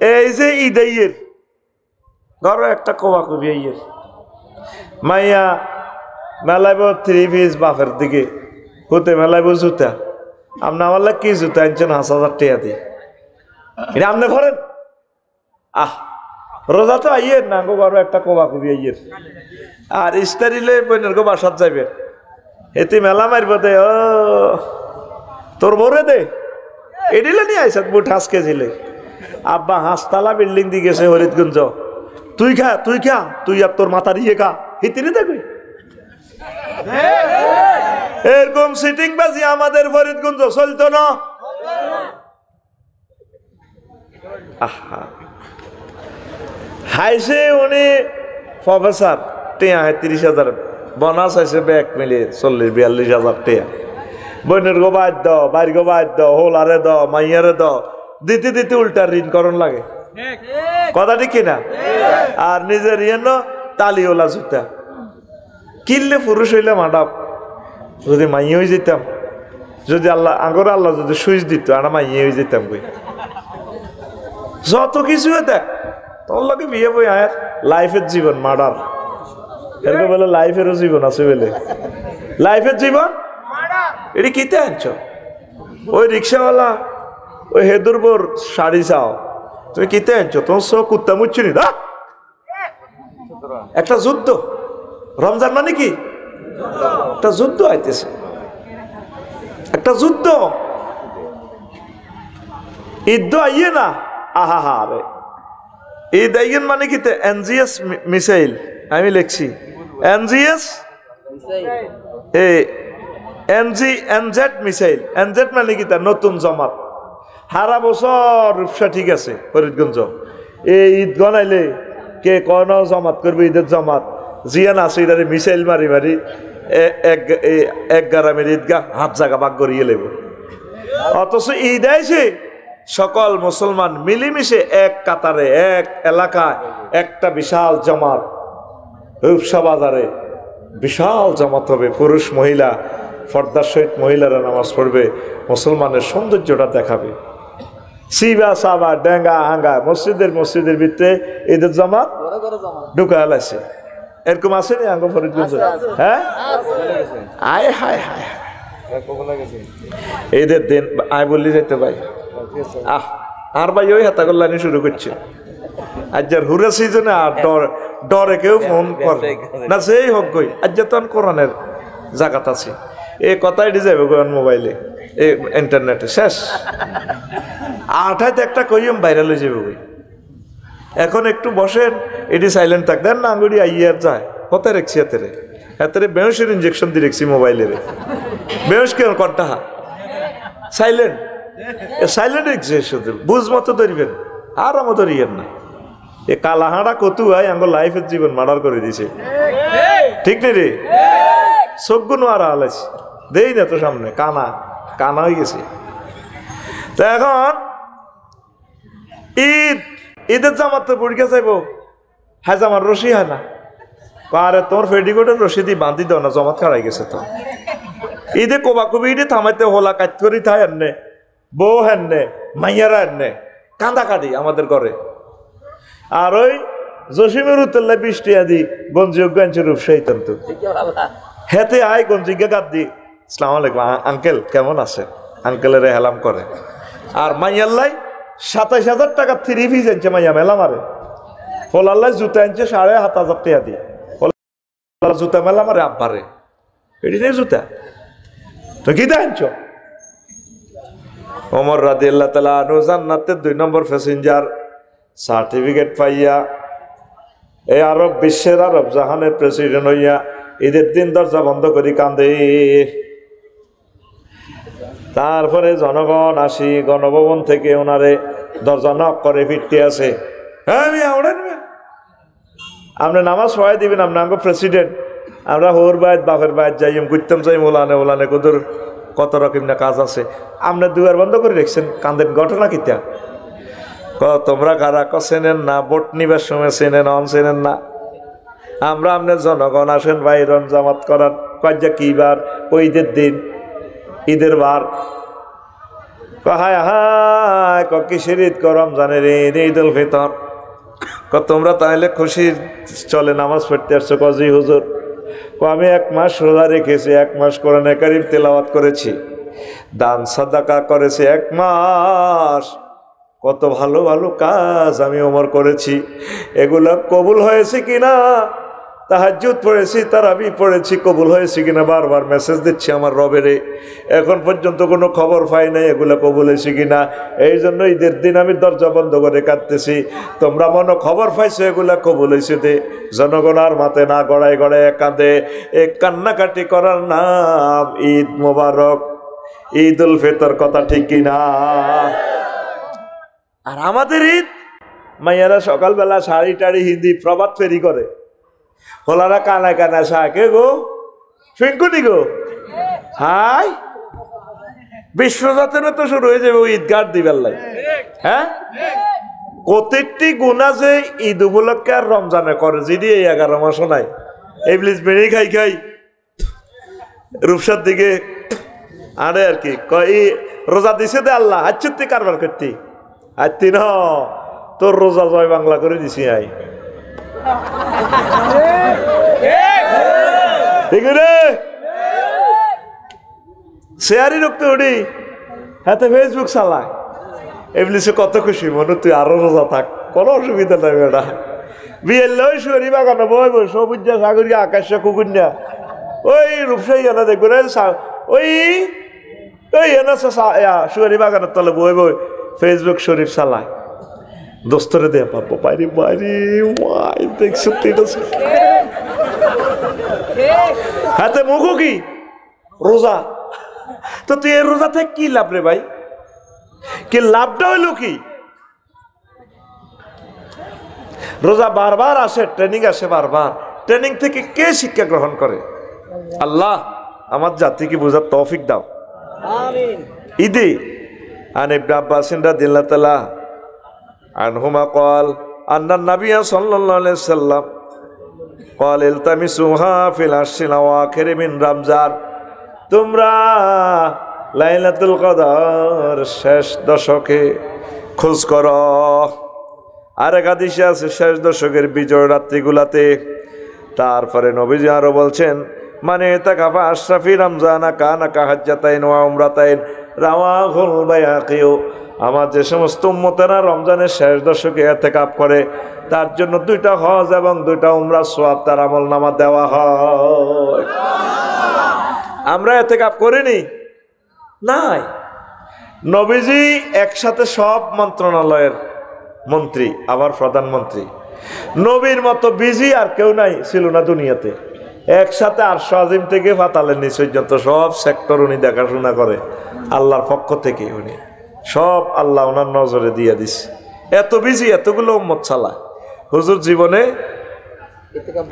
এই যে ঈদের ঘর একটা কবা কবি ইয়ের মাইয়া মেলাইব 3 পিস বাপের দিকে কোতে মেলাইব জুতা আপনি আমার কি জুতা আনছেন 5,000 টাকা দিয়ে এটা আপনি ভরেন রোজা তো আইয়ের না গো ঘর একটা কবা কবি আইয়ের আর ইস্তারিলে বোনের গো বাসাত যাবে এতে মেলা মারব দে ও তোর বরে দে এডিলে নিয়ে আইসাত বুট হাসকে ছিলে আব্বা হাসতালা বিল্ডিং দিয়ে গেছে হরিদগঞ্জ তুই খা তুই আর তোর মাথার ইয়ে খা হিতিনি দেখবি এরকম সিটিং বাজি আমাদের ফরিদগঞ্জ চলতো না হাইছে উনি প্রফেসর টিয়া 30,000 বোনাস আছে ব্যাগ মিলে 40-42,000 টিয়া বোনের গো বাদ দাও বাইর গো বাদ দাও হোলারে দাও মাইয়ারে দাও দিতে দিতে উল্টা ঋণ করণ লাগে কথা ঠিক কিনা আর নিজের ইয়েন তালিওলা জুতা কিনলে পুরুষ হইলে মাডাপ যদি মাইয়ে হয়ে যেতাম যদি আল্লাহ যদি সুইচ দিত আর মাইয়ে হয়ে যেতাম কই যত কিছু দেখ তোর লোকে বিয়ে বই আয় লাইফের জীবন মার্ডার এরকম বলে লাইফেরও জীবন আছে বলে লাইফের জীবন এটি কিতে আনছ ওই রিক্সাওয়ালা ওই হেদুরপুর শাড়ি চাও তুমি কিতে আনছো তোমার সব কুত্তা মুচ্ছুনি না একটা যুদ্ধ রমজান মানে কি একটা যুদ্ধ আইতেছে একটা যুদ্ধ ঈদ আইয়ে না আহা রে ঈদ আইয়েন মানে কি এনজিএস মিসাইল আমি লিখছি এনজিএস এনজেড মিসাইল এনজেড মানে কি নতুন জমাত সারা বছর রূপসা ঠিক আছে ফরিদগঞ্জ এই ঈদ গনাইলে কে কোন জমাত করবে ঈদের জমাত জিয়ান আছে ইদারে মিসাইল মারি মারি এক গ্রামের ঈদগাহ হাত জায়গা ভাগ করিয়ে লেব অথচ ঈদ আইছে সকল মুসলমান মিলেমিশে এক কাতারে এক এলাকায় একটা বিশাল জমাত রূপসা বাজারে বিশাল জমাত হবে পুরুষ মহিলা ফর্দার সহিত মহিলারা নামাজ পড়বে মুসলমানের সৌন্দর্যটা দেখাবে সিবা সাবা ডেঙ্গা হাঙ্গা মসজিদের ভিতরে ঈদের জামাত ঢুকা লাইছে এরকম আছে নি আঙ্গ ফরিদগঞ্জ হ্যাঁ আয় হায় হায় ঈদের দিন আয় বললি যাইতে ভাই আর ভাই ওই হাতা কল্যাণী শুরু করছে আজ হুরা সিজনে আর ডরে কেউ ফোন করে না সেই হোক গই আজ তো কোরআনের জায়গাত আছে এই কথাই দি যাবে মোবাইলে এই ইন্টারনেটে শেষ আঠাইতে একটা কইম ভাইরাল হয়ে যাবে বই এখন একটু বসেন এটি সাইলেন্ট থাক দেন না আঙ্গুড়ি আইয়ার যায় কোথায় রেখছি হাতেরে বেহসের ইঞ্জেকশন দিয়ে রেখছি মোবাইলের বেহস কেন কটা সাইলেন্ট রেখছি শুধু বুঝ মতো ধরবেন আর আমার ধরিয়েন না এ কালাহাড়া কতু হয় আমার লাইফের জীবন মার্ডার করে দিছে ঠিক নেই রে সবগুলো আর আলাইছে দেই না তো সামনে কানা হয়ে গেছে তো এখন ঈদের জামাত তো পরীক্ষা চাইব হ্যাঁ জামার রশি হয় না আরে তোমার ফেডিকোটের রশি দিয়ে বাঁধি দাও না জমাত খারাই গেছে তো ঈদে কোবা কবি ঈদে থামাইতে হোলা কাজ করি থাই এনে বউ হেননে মাইয়ারা এনে কান্দা কাটি আমাদের ঘরে আর ওই জসিমের উত্তরলাই 20 টাকা দি গঞ্জি অজ্ঞানছে রূপসাই তন্তু হেতে আয় গঞ্জিকে গাদ দি আসসালামু আলাইকুম আঙ্কেল কেমন আছে আঙ্কেলের হেলাম করে আর মাইয়াল্লাই 27,000 টাকা 3 পিস আনছে মাইয়া মেলা মারে ফলাল্লাই জুতা আনছে 7,500 টাকা দিয়ে জুতা মেলা মারে আব্বারে এটি নেই জুতা তো কি আনছ ওমর রাদিয়াল্লাহু তাআলা আনহু জান্নাতের 2 নম্বর প্যাসেঞ্জার সার্টিফিকেট পাইয়া এই বিশ্বের আরব জাহানের প্রেসিডেন্ট হইয়া ঈদের দিন দরজা বন্ধ করি কান্দে তারপরে জনগণ আসি গণভবন থেকে ওনারে দরজা নক করে ফিরতে আছে আপনি নামাজ পড়াই দিবেন আপনি আমাকে প্রেসিডেন্ট আমরা হোর বাইত বাপের বাইত যাই ঘুরতাম যাই ওলানে কুদুর কত রকম না কাজ আছে আপনি দুয়ার বন্ধ করে রেখেছেন কান্দেন ঘটনা কিতা তোমরা কারা চেনেন না ভোট নিবার সময় চেনেন চেনেন না আমরা আপনার জনগণ আসেন বাইরন জামাত করার কাজা কি বার ওই ঈদের দিন ঈদের বার হায় হায় কিসের ঈদ রমজানের ঈদ, ঈদ উল ফিতর। তোমরা তাহলে খুশি চলে নামাজ পড়তে আসছো? কজি হুজুর আমি 1 মাস রোজা রেখেছি, 1 মাস কোরআনে কারীম তেলাওয়াত করেছি, দান সাদাকা করেছি 1 মাস, কত ভালো ভালো কাজ আমি ওমর করেছি, এগুলা কবুল হয়েছে কিনা? তাহাজ্জুদ পড়েছি, তারাবি পড়েছি, কবুল হয়েছে কিনা বারবার মেসেজ দিচ্ছি আমার রবেরে, এখন পর্যন্ত কোনো খবর পাই নাই এগুলা কবুল হয়েছে কিনা। এই জন্য ঈদের দিন আমি দরজা বন্ধ করে কাঁদতেছি। তোমরা মনে খবর পাইছো এগুলা কবুল হয়েছে দে, জনগণ আর মাতে না গড়ায় গড়ায় কাঁদে। এই কান্নাকাটি করার নাম ঈদ মোবারক, ঈদ উল ফিতর, কথা ঠিক কিনা? আর আমাদের ঈদ মাইয়ারা সকালবেলা শাড়ি টাড়ি হিন্দি প্রভাত ফেরি করে, হোলারা কানায় কানায় শাকে গো ফিঙ্কুনি গো হাই বিশ্বজাতের তো শুরু হয়ে যাবে ঈদগাহ দিবার লাগে। হ্যাঁ, প্রত্যেকটি গুণা যে ঈদ উপলক্ষে আর রমজানে করে, যদি এই 11 মাস নাই এই প্লিজ বেড়ে খাই খাই রূপসার দিকে আরে আর কি কই রোজা দিছে দে আল্লাহ, আচ্ছুতি কারবার করতি আত্মি ন তোর রোজা জয় বাংলা করে দিছি আই, ঠিক রে? শেয়ারই রক্ত উঠি হাতে ফেসবুক চালায়, এমনিসে কত খুশি মনে, তুই আরো রোজা থাক, কোনো অসুবিধা নাই বেটা। বিয়ের লই শুয়ারি বাগানো বই বই সবুজ সাগরিয়া আকাশ কুকুরিয়া ওই রূপসাই এনে দেখবো রে, ওই ওই এনে শুয়ারি বাগানের তলে বই বই ফেসবুক শরীফ চালায়, দোস্তরে দেয়া পাবো বাইরে বাইরে মাই দেখছো হাতে মুখো কি রোজা, তো তুই এই রোজা থেকে কি লাভ রে ভাই? কি লাভটা হইল কি? রোজা বারবার আসে, ট্রেনিং আসে বারবার, ট্রেনিং থেকে কে শিক্ষা গ্রহণ করে? আল্লাহ আমার জাতিকে বোঝার তৌফিক দাও। আমিন। ঈদে আন ইবনে আব্বাস রাদিয়াল্লাহু তাআলা আনহুমা قال ان النبي صلى الله عليه وسلم قال التمسوها في العشر الاواخر من رمضان, তোমরা লাইলাতুল কদর শেষ দশকে খোঁজ করো। আরেক হাদিসে আছে শেষ দশকের বিজয় রাত্রিগুলাতে। তারপরে নবীজি আরো বলছেন, মানে তাকাফা আশরাফি রমজানা কানা কাহাজ্জাতাইন ওয়া উমরাতাইন রাওয়াহুল বাইহাকি। আমার যে সমস্ত উম্মতেরা রমজানের শেষ দশকে ইতিকাফ করে তার জন্য 2টা হজ এবং 2টা উমরা সওয়াব তার আমলনামা দেওয়া হয়। আমরা ইতিকাফ করিনি নাই। নবীজি একসাথে সব মন্ত্রণালয়ের মন্ত্রী, আবার প্রধানমন্ত্রী। নবীর মতো বিজি আর কেউ নাই ছিল না দুনিয়াতে। একসাথে আরশ আজিম থেকে পাতালের নিচ পর্যন্ত সব সেক্টর উনি দেখাশোনা করে আল্লাহর পক্ষ থেকে। উনি সব আল্লাহ ওনার নজরে দিয়ে দিছে। এত বিজি, এতগুলো উম্মত চালায়। হুজুর জীবনে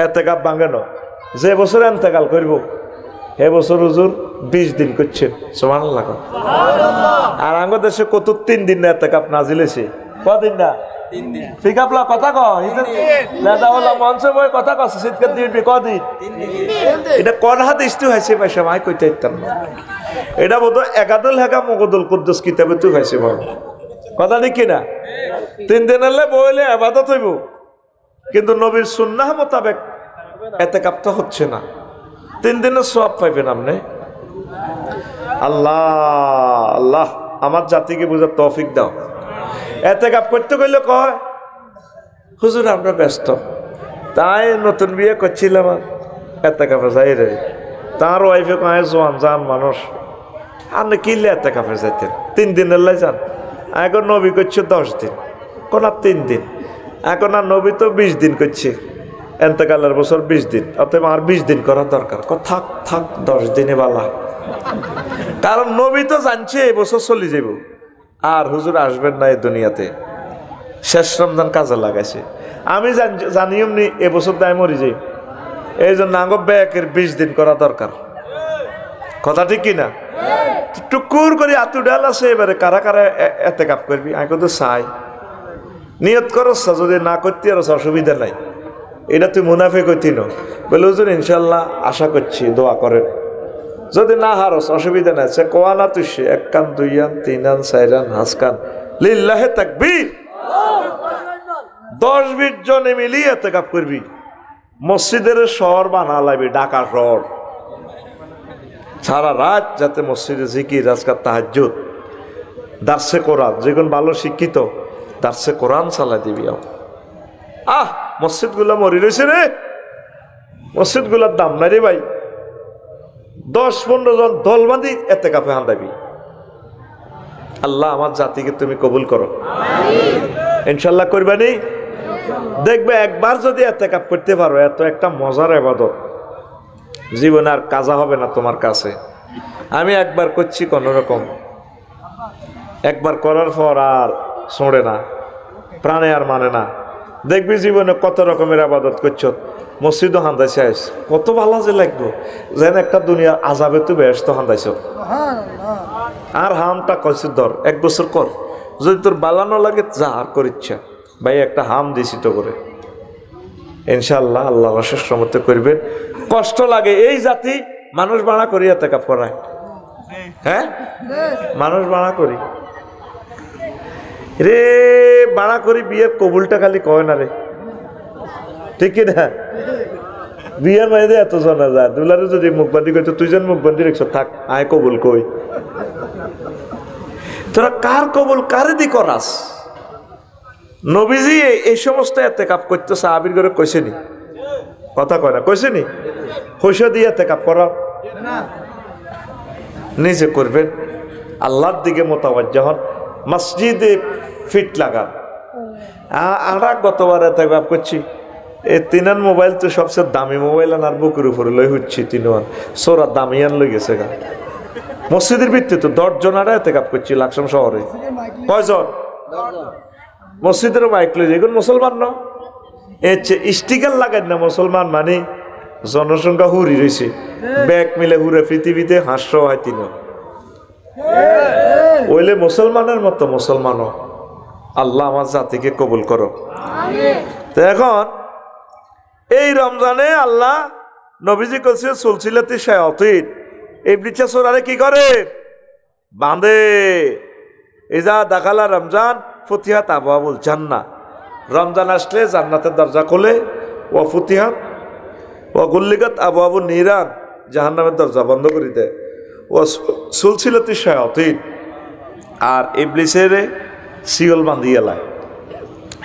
ইতিকাফ ভাঙেন, যে বছর ইন্তেকাল করব এ বছর হুজুর 20 দিন করছেন। সুবহানাল্লাহ। আর আঙ্গ দেশে কত 3 দিন না ইতিকাফ নাজিল হয়েছে। কদিন না? 3 দিন। ঠিক আপলা কথা কয় দাদা মঞ্চে বই কথা কছে শীতকাল দিবি কদিন? 3 দিন। এটা কোন হাদিস তো হয়েছে ভাই সময় কইতে ইতাম না। এটা বোধ একাদুল হাকা মুকদুল কুদ্দুস কিতাবে তো হয়েছে বল। কথা ঠিক কিনা? 3 দিন হলে বইলে ইবাদত হইব, কিন্তু নবীর সুন্নাহ মোতাবেক ইতিকাফ তো হচ্ছে না। 3 দিনের সওয়াব পাইবেন আপনি। আল্লাহ আল্লাহ আমার জাতিকে বুঝার তৌফিক দাও। ইতিকাফ করতে গেলে কয় হুজুর আমরা ব্যস্ত, তাই নতুন বিয়ে করছিলাম ইতিকাফে যাই রে। তার ওয়াইফে কয় জোয়ান জান মানুষ আপনি কিনলে ইতিকাফে যাইতেন 3 দিনের লাই যান। এখন নবী করছে 10 দিন, কোন 3 দিন। এখন আর নবী তো 20 দিন করছে, এতেকালের বছর 20 দিন, অতএব আর 20 দিন করার দরকার। থাক থাক 10 দিনে বালা, কারণ নবী তো জানছে এই বছর চলে যাব আর হুজুর আসবেন না এই দুনিয়াতে। শেষ রমজান কাজে লাগাইছে। আমি জানি এমনি এবছর দায় মরি যাই, এই জন্য আঙ্গ ব্যাকের 20 দিন করা দরকার। কথা ঠিক কিনা? টুকুর করে আতু ডাল আছে, এবারে কারা কারা ইতিকাফ করবি আমি কিন্তু চাই নিয়ত করস, যদি না করতে আর অসুবিধা নাই। এটা তুই মুনাফিক হইতি না বলে হুজুর ইনশাল্লাহ আশা করছি, দোয়া করেন যদি না হারস অসুবিধা নাই, সে কোয়ানা তুই 1 কান 2 আন 3 আন 4 আন 5 কান লিল্লাহে তাকবীর। 10-20 জনে মিলিয়ে এতেকাফ করবি, মসজিদের শহর বানা লাগবে, ঢাকা শহর। সারা রাত যাতে মসজিদে জিকির, আজকাল তাহাজ্জুদ, দার্সে কোরআন, যেগুলো ভালো শিক্ষিত দার্সে কোরআন চালাই দিবি। মসজিদগুলো মরি রয়েছে রে, মসজিদগুলোর দাম নাই রে ভাই। 10-15 জন দল বাঁধি এতেকাফে হান্দাবি। আল্লাহ আমার জাতিকে তুমি কবুল করো, ইনশাল্লাহ করবানি। দেখবে একবার যদি এতেকাফ করতে পারো, এত একটা মজার ইবাদত, জীবনে আর কাজা হবে না তোমার কাছে। আমি একবার করছি কোন রকম, একবার করার পর আর ছোঁড়ে না, প্রাণে আর মানে না। দেখবি জীবনে কত রকমের ইবাদত করছো, মসজিদও হান্দাইছে, কত ভালো যে লাগবো, যেন একটা দুনিয়ার আজাবে তো বেহেশত হান্দাইছ। আর হামটা কইছে ধর 1 বছর কর, যদি তোর বালানো লাগে যা, আর কর ইচ্ছা। ভাই একটা হাম দিছি তো করে, ইনশাআল্লাহ আল্লাহ অশেষ রহমতে করবেন। কষ্ট লাগে, এই জাতি মানুষ ভাড়া করি এতেকাফ করায়। হ্যাঁ, মানুষ ভাড়া করি রে, ভাড়া করি বিয়ের কবুলটা খালি কয় না রে, ঠিক না? বিয়ের মাঝে এত জানা যায়, দুলারে যদি মুখবান্দি কইতো, তুই যেন মুখবান্দি রেখছ, থাক আয় কবুল কই। তোরা কার কবুল কারে দি করাস? নবীজি এই সমস্ত এতেকাফ করতে সাহাবীর ঘরে কইছেনি, কথা কয় না, কইছেনি? পয়সা দিয়ে এতেকাফ করা নিজে করবেন, আল্লাহর দিকে মোতাবাজ্জা হন, মসজিদে ফিট লাগান। আমরা গতবার এতেকাফ করছি, এই 3 আন মোবাইল তো সবচেয়ে দামি মোবাইল, আর বুকের উপরে লই হচ্ছি 3 আন সোরা দামিয়ান লই গেছে গা। মসজিদের ভিত্তি তো 10 জনারা এতেকাফ করছি লাকসাম শহরে। কয়জন? মসজিদের মাইক লই যায়, মুসলমান ন স্টিকার লাগাই না, মুসলমান মানে জনসংখ্যা হুরি রয়েছে, ব্যাগ মিলে হুরে পৃথিবীতে হাস্য হয় 3। ওইলে মুসলমানের মতো মুসলমানও। আল্লাহ আমার জাতিকে কবুল করো। তো এখন এই রমজানে আল্লাহ নবীজি কইছে সুলসিলাতি শায়াতিন, এই বৃচ্ছা চোরারে কি করে? বাঁধে। ইজা দাখালা রমজান ফুতিহাত আবওয়াবুল জান্নাহ, রমজান আসলে জান্নাতের দরজা খোলে। ও ফুতিহাত ও গুল্লিকাত আবওয়াবুন নিরান, জাহান্নামের দরজা বন্ধ করে দেয়। ও সুলসিলাতি শায়াতিন, আর ইবলিসের শিকল বাঁধিয়ে লায়।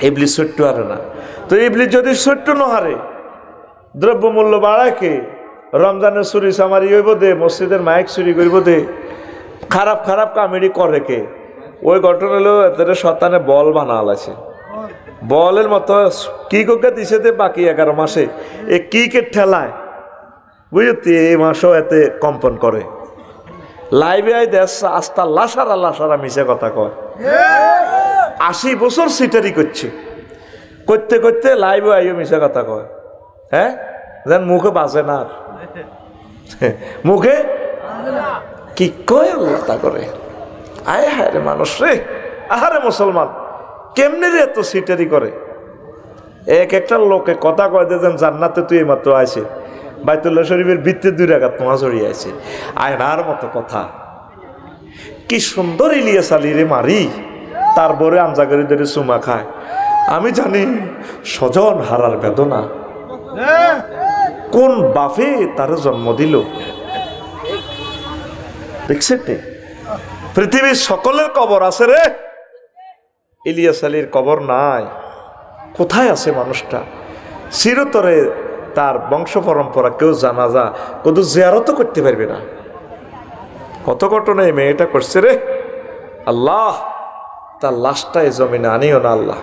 ইবলিস ছোট্ট হারে না, তো ইবলিস যদি ছোট্ট ন হারে, দ্রব্যমূল্য বাড়ায় কে? রমজানের চুরি চামারি হইব দে, মসজিদের মাইক চুরি করব দে, খারাপ খারাপ কামেডি করে কে? ওই ঘটনা হলো এদের শতানে বল বানা আছে, বলের মতো কি কোকে দিছে দে বাকি 11 মাসে এ কি কে ঠেলায়, বুঝলি? এই মাসও এতে কম্পন করে। লাইভে আই দেশ আস্তা লাসারা লাসারা মিশে কথা কয়। 80 বছর সিটারি করছে, করতে করতে লাইভে আইও মিশে কথা কয়। হ্যাঁ, যেন মুখে বাজে না, মুখে কি কয় আল্লাহ তা করে। আয় হায় রে মানুষ রে, আহারে মুসলমান কেমনে রে এত সিটারি করে? এক একটা লোকে কথা কয় দেন জান্নাতে তুই এইমাত্র আইছে, বাইতুল্লাহ শরীফের ভিত্তির 2 রাকাত নামাজ পড়ে আছে, আয়নার মতো কথা। কি সুন্দর ইলিয়াস আলী রে মারি, তারপরে আমজাগরি ধরে চুমা খায়। আমি জানি স্বজন হারার বেদনা, কোন বাপে তার জন্ম দিল। দেখছেন পৃথিবীর সকলের কবর আছে রে, ইলিয়াস আলীর কবর নাই। কোথায় আছে মানুষটা? চিরতরে তার বংশ পরম্পরা কেউ জানাজা কত জিয়ারত করতে পারবে না। কত ঘটনা এই মেয়েটা করছে রে। আল্লাহ তার লাশটা এই জমিনে আনিও না আল্লাহ।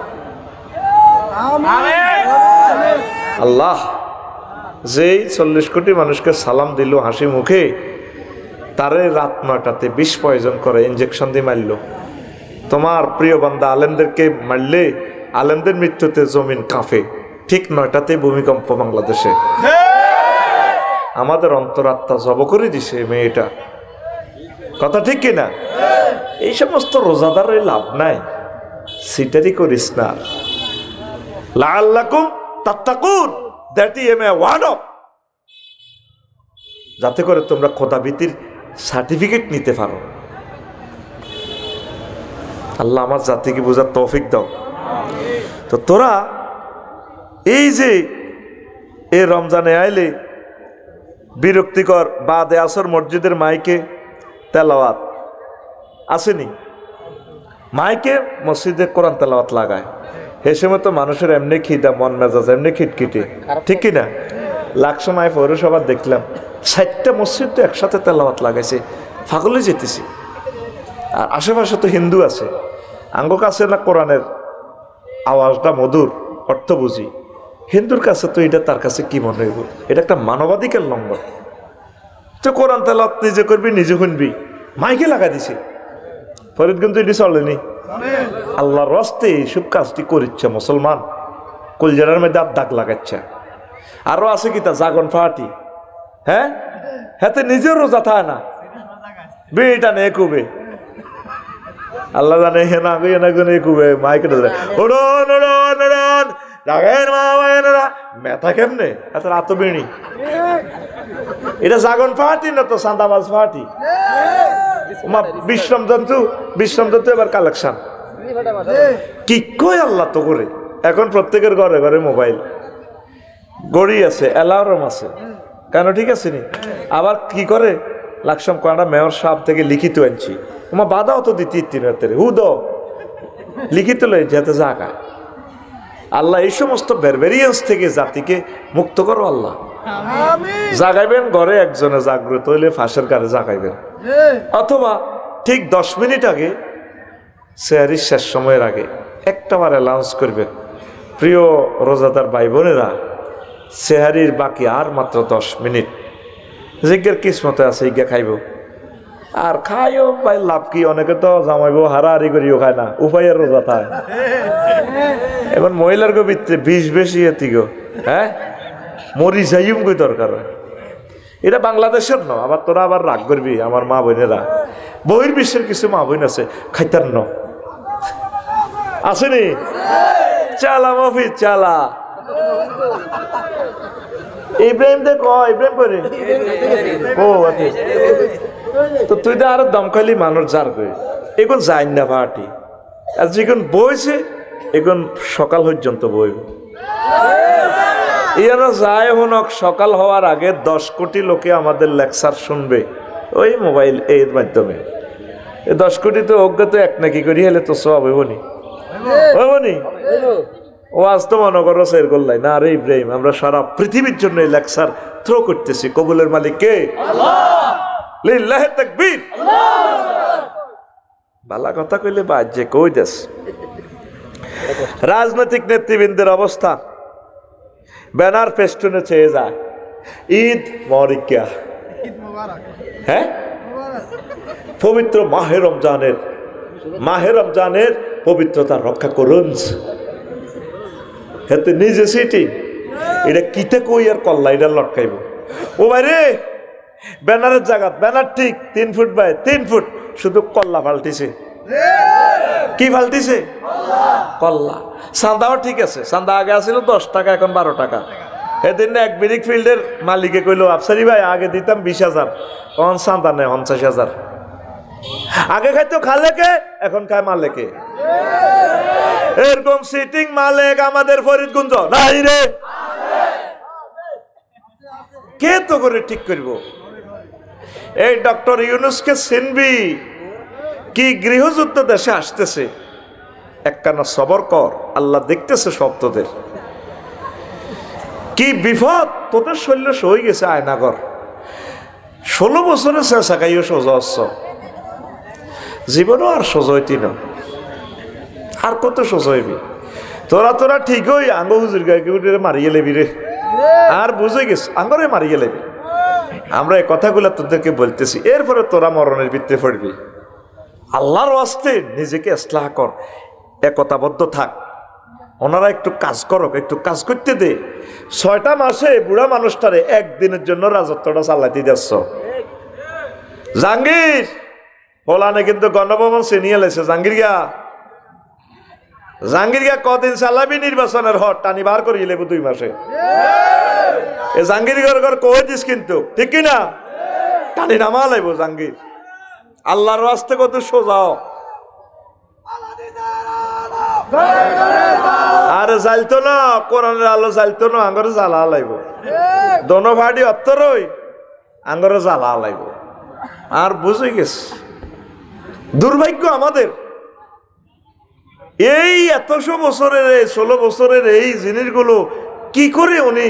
আল্লাহ যেই 40 কোটি মানুষকে সালাম দিল হাসি মুখে, তারে রাত 9টাতে বিষ পয়জন করে ইঞ্জেকশন দিয়ে মারল। তোমার প্রিয় বান্দা আলেমদেরকে মারলে আলেমদের মৃত্যুতে জমিন কাঁপে, ঠিক 9টাতে ভূমিকম্প বাংলাদেশে। আমাদের অন্তরাত্মা জব করে দিছে মেয়েটা, কথা ঠিক কিনা? এই সমস্ত রোজাদারের লাভ নাই, সিটারি করিস না। লাআল্লাকুম তাত্তাকুন, that is a word of যাতে করে তোমরা খোদাভীতির সার্টিফিকেট নিতে পারো। আল্লাহ আমার জাতিকে বোঝার তৌফিক দাও। তো তোরা এই যে এই রমজানে আইলে বিরক্তিকর বাদে আসর মসজিদের মাইকে তেলাওয়াত আসেনি, মাইকে মসজিদে কোরআন তেলাওয়াত লাগায়, সে সময় তো মানুষের এমনি খিদা, মন মেজাজ এমনি খিটখিটে, ঠিক কিনা? লাকসময় পৌরসভা দেখলাম 60টা মসজিদ তো একসাথে তেলাওয়াত লাগাইছে, ফাগলে যেতেছে। আর আশেপাশে তো হিন্দু আছে, আঙ্গ কাছে না কোরআনের আওয়াজটা মধুর, অর্থ বুঝি, হিন্দুর কাছে তো এটা তার কাছে কি মনে হইব? এটা একটা মানবাধিকার লঙ্ঘন। তো কোরআন তেলাওয়াত নিজে করবি, নিজে শুনবি, মাইকে লাগা দিছে। ফরিদগঞ্জ এটি চলেনি। আল্লাহর রাস্তে এইসব কাজটি করিচ্ছে মুসলমান, কলজারের মধ্যে আর দাগ লাগাচ্ছে। আরো আছে কি তা জাগন ফাটি, হ্যাঁ হাতে নিজের রোজা থাকে না, বিটা নে কুবে, আল্লাহ জানে হে না গিয়ে না গুনে কুবে মাইকে ধরে ওড়ন ওড়ন ওড়ন জাগের মা বায়নেরা মেথা কেমনে এত রাত বিড়ি। এটা জাগন ফাটি না তো সান্দাবাজ ফাটি। বিশ্রাম জন্তু এবার কালেকশন কি কই আল্লাহ তো করে। এখন প্রত্যেকের ঘরে ঘরে মোবাইল, গড়ি আছে, অ্যালার্ম আছে, কেন ঠিক আছে নি? আবার কি করে লাকসাম কয়টা মেয়র সাহেব থেকে লিখিত আনছি, তোমার বাধাও তো দিতি তিনের হুদ লিখিত লই যেতে জাগা। আল্লাহ এই সমস্ত বেরবেরিয়েন্স থেকে জাতিকে মুক্ত করো আল্লাহ। জাগাইবেন ঘরে একজনে জাগ্রত হইলে ফাঁসের গাড়ি জাগাইবেন, অথবা ঠিক 10 মিনিট আগে সেহারির শেষ সময়ের আগে একটাবার অ্যালাউন্স করবেন, প্রিয় রোজাদার ভাই বোনেরা সেহারির বাকি আর মাত্র 10 মিনিট, জিজ্ঞের কিসমতে আছে ইজ্ঞা খাইব। আর খাইও ভাই লাভ কি, অনেকে তো জামাইব হারাহারি করিও খায় না, উপায়ের রোজা থায়। এবার মহিলার গো ভিতরে বিষ বেশি এতি গো, হ্যাঁ মরি যাইম কই দরকার। এটা বাংলাদেশের ন, আবার তোরা আবার রাগ করবি আমার মা বোনেরা, বহির বিশ্বের কিছু মা বোন আছে খাইতার ন আসেনি, চালা মফিজ চালা ইব্রাহিম দেখ ইব্রাহিম করে ও তো তুই তো আরো দমকালি মানুষ যার কই এখন যাই না পার্টি, আর যখন বইছে এখন সকাল পর্যন্ত বইব। ইয়ারা যায় হনক সকাল হওয়ার আগে 10 কোটি লোকে আমাদের লেকচার শুনবে ওই মোবাইল এর মাধ্যমে। 10 কোটি তো অজ্ঞাত এক নাকি করি হলে তো সব হইবনি, হইবনি। ও আজ তো মনে করো সের করলাই না রে ইব্রাহিম, আমরা সারা পৃথিবীর জন্য এই লেকচার থ্রো করতেছি। কবুলের মালিক কে? লিল্লাহি তাকবীর। বালা কথা কইলে বাজে কই দেশ। রাজনৈতিক নেতৃবৃন্দের অবস্থা ব্যানার ফেস্টুনে চেয়ে যায় ঈদ মরিকা, হ্যাঁ পবিত্র মাহে রমজানের পবিত্রতা রক্ষা করুন। হেতে নিজে সিটি এটা কিতে কই আর কল্লা এটা লটকাইব। ও ভাই রে ব্যানারের জায়গা ব্যানার ঠিক 3 ফুট বাই 3 ফুট, শুধু কল্লা পাল্টিছে। কি পাল্টিছে? কল্লা। চাঁদাও ঠিক আছে, চাঁদা আগে আসছিল 10 টাকা, এখন 12 টাকা। এদিন এক ব্রিক ফিল্ডের মালিকে কইল আফসারি ভাই আগে দিতাম 20,000, এখন চাঁদা নেই 50,000। আগে খাইতো খালেকে, এখন খায় মালেকে। এরকম সিটিং মালিক আমাদের ফরিদগঞ্জ নাই রে, কে তো করে ঠিক করব? এই ডক্টর ইউনূসকে চিনবি? কি গৃহযুদ্ধ দেশে আসতেছে, একখানা সবর কর, আল্লাহ দেখতেছে সব তোদের। কি বিপদ তোদের শরীরে সই গেছে আয়নাগর। 16 বছরে চেষ্টা খাইও সোজা হচ্ছ, জীবনও আর সোজা হইতি না, আর কত সোজা হইবি? তোরা ঠিকই আঙ্গ হুজুর গায়ে মারিয়ে লেবি রে, আর বুঝে গেছে আঙ্গরে মারিয়ে লেবি। আমরা এই কথাগুলো তোদেরকে বলতেছি, এরপরে তোরা মরণের ভিতরে পড়বি। আল্লাহর ওয়াস্তে নিজেকে ইসলাহ কর, একতাবদ্ধ থাক। ওনারা একটু কাজ করক, একটু কাজ করতে দে। 6টা মাসে বুড়া মানুষটারে একদিনের জন্য রাজত্বটা চালাইতে যাচ্ছ। জাহাঙ্গীর হোলানে কিন্তু গণভবন চিনিয়ে লেছে। জাহাঙ্গীর গিয়া কদিন চালাবি নির্বাচনের হট টানি বার করিয়ে লেবু 2 মাসে। এ জাহাঙ্গীর ঘর কয়ে দিস কিন্তু, ঠিক কিনা? টানি নামা লাইব জাহাঙ্গীর আল্লাহর রাস্তে কত সোজাও আর জ্বালতো না কোরআনের আলো জ্বালতো না আঙ্গরে জ্বালা লাইব দোনো ভাড়ি অত্তরই আঙ্গরে জ্বালা লাইব আর বুঝে গেছে দুর্ভাগ্য আমাদের এই 100 বছরের 16 বছরের এই জিনিসগুলো কি করে উনি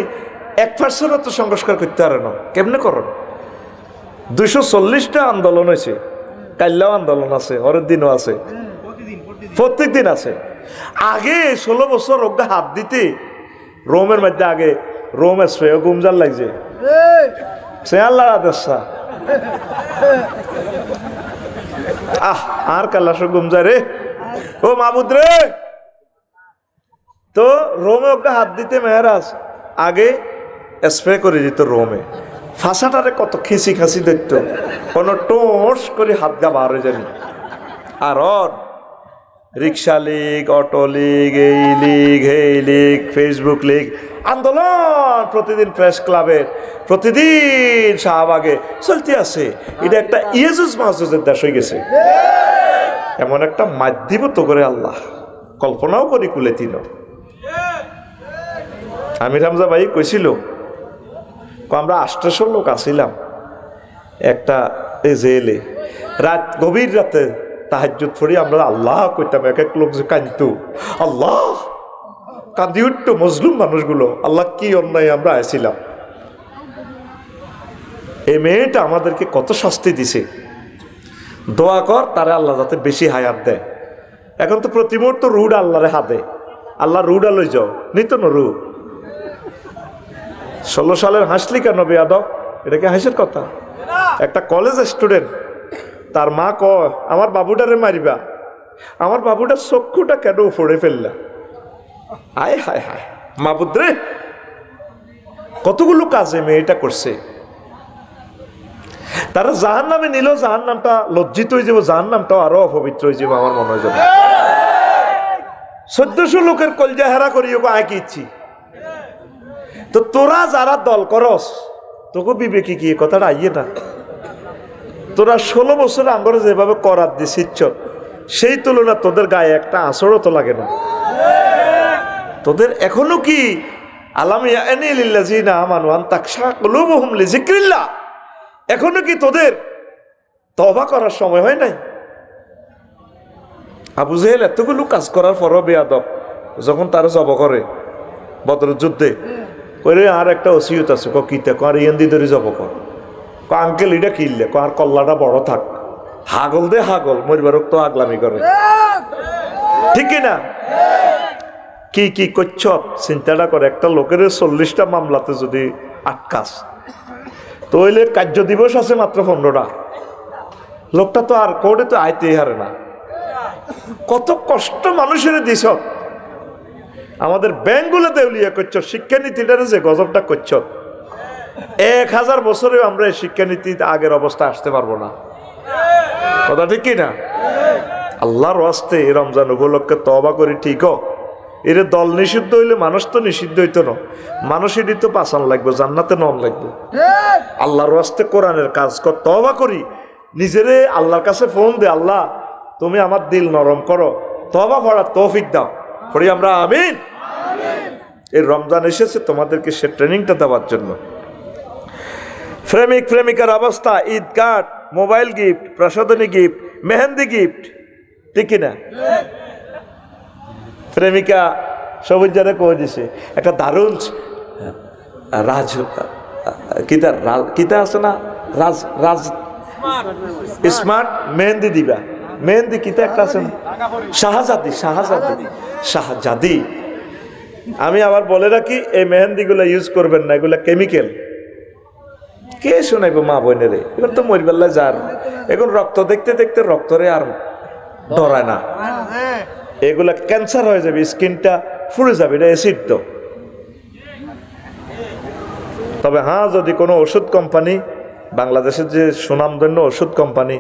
1% তো সংস্কার করতে পারে না কেমনে করেন 240টা আন্দোলন হয়েছে কাল্যাও আন্দোলন আছে ওরের দিনও আছে প্রত্যেক দিন আছে আগে 16 বছর ওকে হাত দিতে রোমের মধ্যে আগে রোমের শ্রেয় গুমজার লাগছে সে আল্লাহ আদেশা আর কাল্লাস গুমজা রে ও মাবুদ রে তো রোমে ওকে হাত দিতে মেহরাজ আগে স্প্রে করে দিত রোমে ফাঁসাটারে কত খিসি খাসি দেখত কোনো টোস করে হাত গা বার হয়ে যাবি আর রিক্সা লীগ অটো লীগ এই লীগ ফেসবুক লীগ আন্দোলন প্রতিদিন প্রেস ক্লাবের প্রতিদিন শাহবাগে চলতে আছে এটা একটা ইয়েজুস মাহজুজের দেশ হয়ে গেছে এমন একটা মাধ্যম তো করে আল্লাহ কল্পনাও করি কুলে তিন আমির হামজা ভাই কইছিল আমরা 800 লোক আসিলাম একটা জেলে রাত গভীর রাতে তাহাজ্জুদ পড়ি আমরা আল্লাহ কইতাম এক এক লোক যে কাঁদতো আল্লাহ কাঁদি উঠতো মজলুম মানুষগুলো আল্লাহ কি অন্যায় আমরা আসছিলাম এই মেয়েটা আমাদেরকে কত শাস্তি দিছে দোয়া কর তারে আল্লাহ যাতে বেশি হায়াত দেয় এখন তো প্রতি মুহূর্ত রুড আল্লাহরে হাতে আল্লাহ রুডা লই যাও নিত না রু 16 সালের হাসলি কেন বেয়াদব এটা কি হাসির কথা একটা কলেজ স্টুডেন্ট তার মা কয় আমার বাবুটারে মারিবা আমার বাবুটার চক্ষুটা কেন ফোড়ে ফেললা হায় হায় হায় মাবুদ রে কতগুলো কাজে মেয়েটা করছে তারা জাহান নামে নিল জাহান নামটা লজ্জিত হয়ে যাব জাহান নামটাও আরো অপবিত্র হয়ে যাব আমার মনে হয় 1400 লোকের কলজা হেরা করিও আয় কি ইচ্ছি তো তোরা যারা দল করস তোকে বিবেকি কি কথাটা আইয়ে না তোরা 16 বছর আঙ্গরে যেভাবে করার দিছিচ্ছ সেই তুলনা তোদের গায়ে একটা আঁচড়ও তো লাগে না তোদের এখনো কি আলাম ইয়ানি লিল্লাযিনা আমানু আন তাকশা কুলুবুহুম লিযিকরিল্লাহ এখনো কি তোদের তওবা করার সময় হয় নাই আবু জেহেল এতগুলো কাজ করার পরও বেয়াদব যখন তারা জব করে বদরের যুদ্ধে কইরে আর একটা ওসিয়ত আছে কিতে কর ইয়ান্দি ধরে জব কর আঙ্কেল এটা কিনলে আর কল্লাটা বড় থাক হাগল দে হাগল মরিবার তো আগলামি করে ঠিক না কি কি করছ চিন্তাটা করে একটা লোকের 40টা মামলাতে যদি আটকাস তো হইলে কার্য দিবস আছে মাত্র 15টা লোকটা তো আর কোর্টে তো আইতেই হারে না কত কষ্ট মানুষের দিস আমাদের ব্যাংকগুলো দেউলিয়া করছ শিক্ষানীতিটারে যে গজবটা করছ 1000 বছরেও আমরা এই শিক্ষানীতি আগের অবস্থা আসতে পারবো না কথা ঠিক কিনা আল্লাহর ওয়াস্তে রমজান উপলক্ষে তওবা করি ঠিক এর দল নিষিদ্ধ হইলে মানুষ তো নিষিদ্ধ হইতো না মানুষেরই তো পাচান লাগবে জান্নাতে নন লাগবে আল্লাহর ওয়াস্তে কোরআনের কাজ কর তওবা করি নিজেরে আল্লাহর কাছে ফোন দে আল্লাহ তুমি আমার দিল নরম করো তওবা করার তৌফিক দাও পড়ি আমরা আমিন এই রমজান এসেছে তোমাদেরকে সে ট্রেনিংটা দেওয়ার জন্য প্রেমিক প্রেমিকার অবস্থা ঈদ কার্ড মোবাইল গিফট প্রসাধনী গিফট মেহেন্দি গিফট ঠিক না প্রেমিকা সবুজ জানে কয়ে দিছে একটা দারুণ রাজ কিতা আছে না রাজ রাজ স্মার্ট মেহেন্দি দিবা মেহেন্দি কিতা একটা আছে শাহজাদি শাহজাদি শাহজাদি আমি আবার বলে রাখি এই মেহেন্দিগুলো ইউজ করবেন না এগুলো কেমিক্যাল কে শোনাইব মা বোনেরে এখন তো মরিবেল্লা যার এখন রক্ত দেখতে দেখতে রক্তরে আর ডরায় না এগুলা ক্যান্সার হয়ে যাবে স্কিনটা ফুলে যাবে এটা অ্যাসিড তো তবে হ্যাঁ যদি কোনো ওষুধ কোম্পানি বাংলাদেশের যে সুনামধন্য ওষুধ কোম্পানি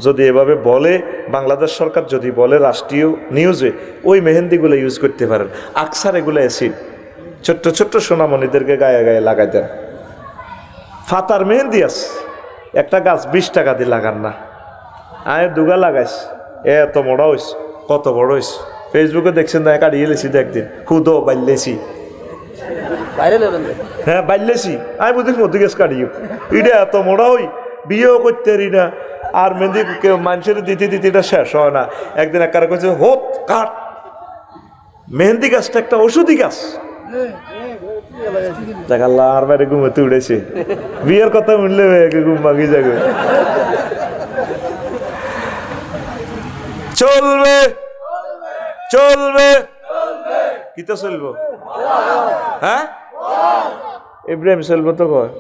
যদি এভাবে বলে বাংলাদেশ সরকার যদি বলে রাষ্ট্রীয় নিউজে ওই মেহেন্দিগুলো ইউজ করতে পারেন আকসার এগুলো অ্যাসিড ছোট্ট ছোট্ট সোনামণিদেরকে গায়ে গায়ে লাগাই দেন ফাতার মেহেন্দি আছে একটা গাছ 20 টাকা দিয়ে লাগান না, আমি দুগা লাগাইস, এত বড় হইস, কত বড় হইস। ফেসবুকে দেখছেন না, কাটিয়ে লেছি একদিন, খুদো বাইলেছি, হ্যাঁ বাইলেছি, আমি বুঝি মধ্যে গেছ কাটিও, এটা এত বড় হই, বিয়েও করতে পারি না, আর মেহেন্দি কেউ মানুষের দিতে দিতে এটা শেষ হয় না। একদিন এক কারা কইছে হোত কাট, মেহেন্দি গাছটা একটা ওষুধি গাছ। দেখ আল্লাহ আর বাইরে ঘুমোতে উঠেছে, বিয়ের কথা শুনলে ঘুম ভাঙি যাবে। চলবে চলবে কি তো চলবো, হ্যাঁ ইব্রাহিম চলবো তো কয়,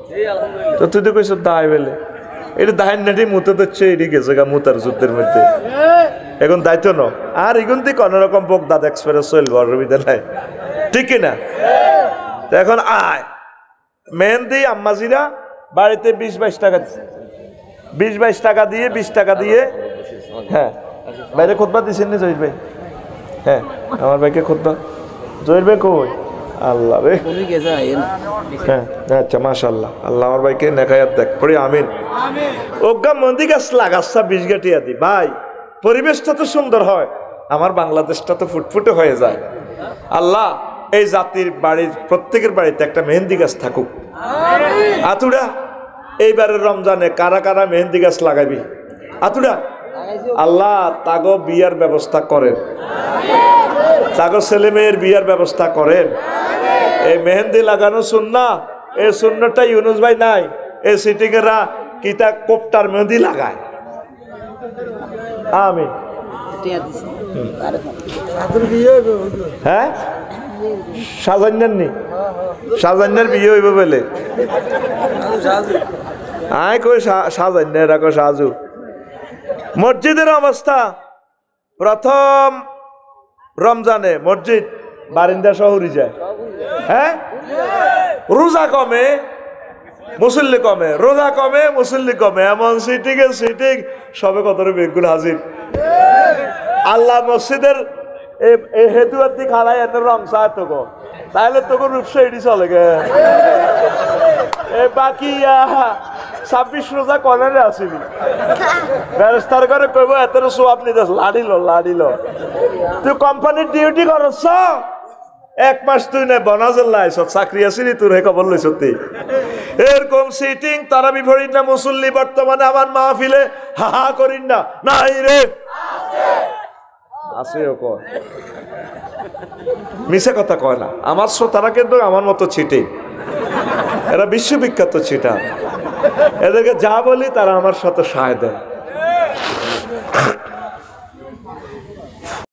তো তুই তো কইস দায় বেলে, এটা দায়ের নাটি মুতে দিচ্ছে, এটি গেছে গা মুতার যুদ্ধের মধ্যে, এখন দায়িত্ব ন আর এগুন থেকে কোনোরকম বোক দাঁত এক্সপ্রেস চলবো, অসুবিধা নাই, ঠিক কিনা? এখন আয় মেহেন্দি আম্মাজিরা বাড়িতে 20-22 টাকা, 20-22 টাকা দিয়ে 20 টাকা দিয়ে, হ্যাঁ বাইরে খুতবা দিচ্ছেন না জহির ভাই? হ্যাঁ আমার ভাইকে খুতবা, জহির ভাই কই? আল্লাহ রে, হ্যাঁ আচ্ছা মাশাআল্লাহ, আল্লাহ আমার ভাইকে নেখায়াত দেখ, পড়ি আমিন। ওগা মন্দি গাছ লাগাচ্ছা 20 গাটিয়া দি ভাই, পরিবেশটা তো সুন্দর হয়, আমার বাংলাদেশটা তো ফুটফুটে হয়ে যায়। আল্লাহ এই জাতির বাড়ির প্রত্যেকের বাড়িতে একটা মেহেন্দি গাছ থাকুক। আতুড়া এইবারের রমজানে কারা কারা মেহেন্দি গাছ লাগাবি? আতুড়া আল্লাহ তাগো বিয়ার ব্যবস্থা করেন, তাগো ছেলে মেয়ের বিয়ার ব্যবস্থা করেন। এই মেহেন্দি লাগানো সুন্নাহ, এই সুন্নাহটা ইউনুস ভাই নাই, এই সিটিংয়েরা কিতা কোপটার মেহেন্দি লাগায়। আমিন। হ্যাঁ সাজান্যার নি, সাজান্যার বিয়ে হইব বলে, আয় কই সাজান্যার রাখো সাজু। মসজিদের অবস্থা, প্রথম রমজানে মসজিদ বারিন্দা শহরে যায়, হ্যাঁ রোজা কমে মুসল্লি কমে, রোজা কমে মুসল্লি কমে, এমন সিটিং এ সিটিং সবে কত বেগুন হাজির। আল্লাহ মসজিদের হেতু আর দিক হারাই এত রং চায় তো গো, তাহলে তোকে রূপসা এটি চলে গে বাকি 26 রোজা কনে আসিনি ব্যবস্থার করে কইব এত সোয়াব নিতে লাড়িল লাড়িল, তুই কোম্পানির ডিউটি করছ 1 মাস তুই না বনাজের লাইছ, চাকরি আসিনি তোর হে খবর লই সত্যি। এরকম সিটিং তারা বিপরীত না মুসল্লি বর্তমানে আমার মাহফিলে হা হা করিন না, নাই রে আছে কয়, মিশা কথা কয় না। আমার শ্রোতারা কিন্তু আমার মতো ছিটে, এরা বিশ্ববিখ্যাত ছিটা, এদেরকে যা বলি তারা আমার সাথে সায় দেয়।